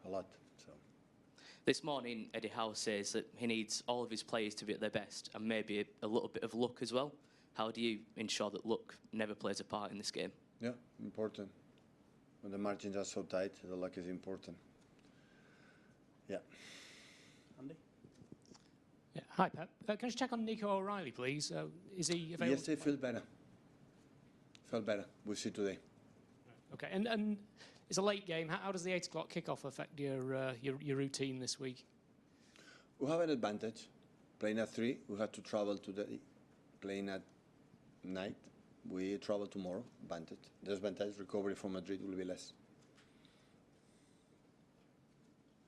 a lot. So. This morning, Eddie Howe says that he needs all of his players to be at their best and maybe a little bit of luck as well. How do you ensure that luck never plays a part in this game? Yeah, important. When the margins are so tight, the luck is important. Yeah. Andy? Yeah. Hi, Pep. Can I just check on Nico O'Reilly, please? Is he available? Yes, they feel better. Felt better. We'll see today. Okay, and it's a late game. How does the 8 o'clock kickoff affect your routine this week? We have an advantage. Playing at 3, we have to travel today. Playing at night, we travel tomorrow. Advantage. Disadvantage, recovery from Madrid will be less.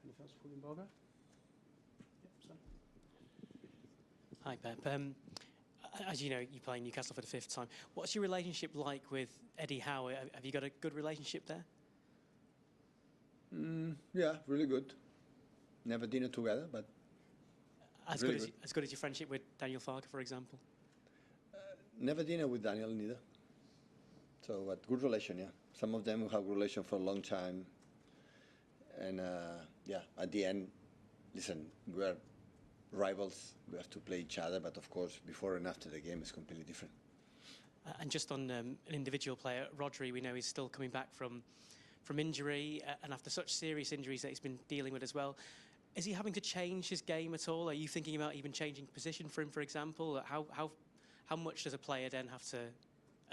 Anything else for Borgo? Yep, sorry. Hi, Pep. As you know, you play Newcastle for the 5th time. What's your relationship like with Eddie Howe? Have you got a good relationship there? Yeah, really good. Never dinner together, but as really good as your friendship with Daniel Farke, for example? Never dinner with Daniel neither. So, but good relation, yeah. Some of them have relation for a long time. And yeah, at the end, listen, we are rivals. We have to play each other, but of course, before and after the game is completely different. And just on an individual player, Rodri, we know he's still coming back from injury, and after such serious injuries that he's been dealing with as well. Is he having to change his game at all? Are you thinking about even changing position for him, for example? How much does a player then have to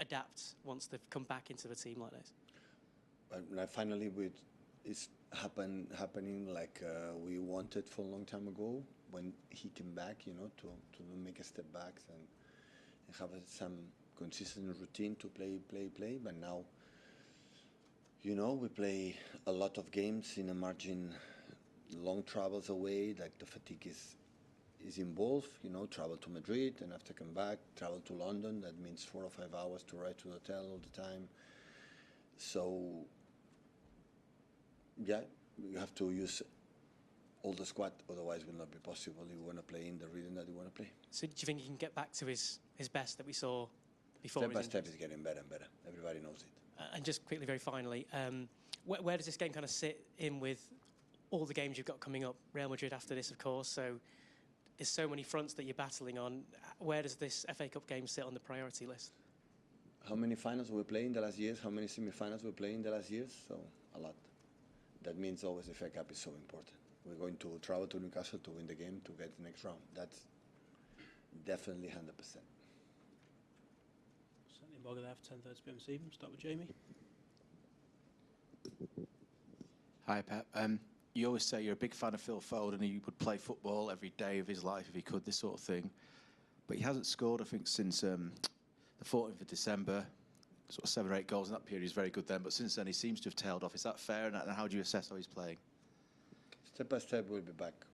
adapt once they've come back into the team like this? Well, finally, it's happening like we wanted for a long time ago when he came back, you know, to make a step back and have some consistent routine to play. But now, you know, we play a lot of games in a margin, long travels away, like the fatigue is involved, you know, travel to Madrid and after come back, travel to London, that means 4 or 5 hours to ride to the hotel all the time. So, yeah, you have to use all the squad, otherwise it will not be possible. You want to play in the rhythm that you want to play. So do you think he can get back to his best that we saw before? Step by step, it's getting better and better. Everybody knows it. And just quickly, very finally, where does this game kind of sit in with all the games you've got coming up? Real Madrid after this, of course, so there's so many fronts that you're battling on. Where does this FA Cup game sit on the priority list? How many finals we play in the last years? How many semi-finals we play in the last years? So, a lot. That means always the FA Cup is so important. We're going to travel to Newcastle to win the game, to get the next round. That's definitely 100%. Certainly Borgo there for 10:30 p.m. this evening. Start with Jamie. Hi, Pep. You always say you're a big fan of Phil Foden and he would play football every day of his life if he could, this sort of thing. But he hasn't scored, I think, since the 14th of December. Sort of 7 or 8 goals in that period. He's very good then, but since then he seems to have tailed off. Is that fair? And how do you assess how he's playing? Step by step, we'll be back.